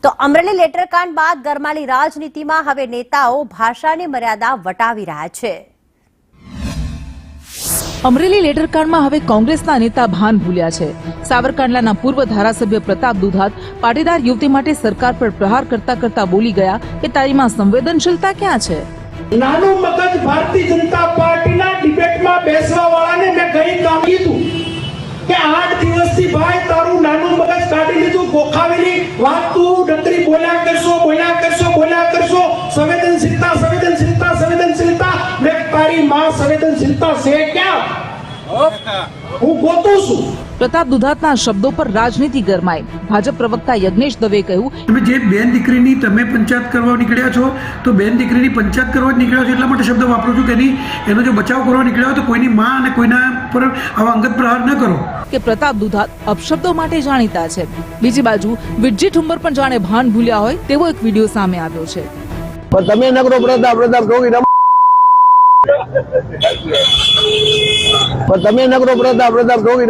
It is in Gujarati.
તો અમરેલી લેટરકાંડ બાદ ગરમાલી રાજનીતિમાં હવે નેતાઓ ભાષાની મર્યાદા વટાવી રહ્યા છે। અમરેલી લેટરકાંડમાં હવે કોંગ્રેસના નેતા ભાન ભૂલ્યા છે। સાવરકાંડલાના પૂર્વ ધારાસભ્ય પ્રતાપ દુધાત પાટીદાર યુવતી માટે સરકાર પર પ્રહાર કરતા કરતા બોલી ગયા કે તારીમાં સંવેદનશીલતા ક્યાં છે। નાનું મગજ ભારતીય જનતા પાર્ટીના ડિબેટમાં બેસવા વાળાને મેં કઈ કામ કીધું કે 8 દિવસથી ભાઈ તારું નાનું મગજ કાઢી લીધું, ગોખાવેલી વાત તું નકરી બોલ્યા કરશો, સંવેદનશીલતા સંવેદનશીલતા સંવેદનશીલતા। મેં તારી માં સંવેદનશીલતા છે ક્યાં? હું ગોતું છું। પ્રતાપ દુધાતના શબ્દો પર રાજનીતિ ગરમાઈ। ભાજપ પ્રવક્તા યજ્ઞેશ દવે કહ્યું, તમે જે બેન દીકરીની તમે પંચાયત કરવા નીકળ્યા છો તો બેન દીકરીની પંચાયત કરવા જ નીકળ્યા છો એટલા માટે શબ્દ વાપરું છું કે એનો જો બચાવ કરવા નીકળ્યા હોય તો કોઈની માં અને કોઈના પર આવા અંગત પ્રહાર ન કરો। કે પ્રતાપ દુધાત અપશબ્દો માટે જાણીતા છે। બીજી બાજુ વિરજી ઠુંબર પણ જાણે ભાન ભૂલ્યા હોય તેવો એક વિડીયો સામે આવ્યો છે। પણ તમે નકરો પ્રતાપ ઢોકી પણ તમે નકરો પ્રતાપ ઢોકી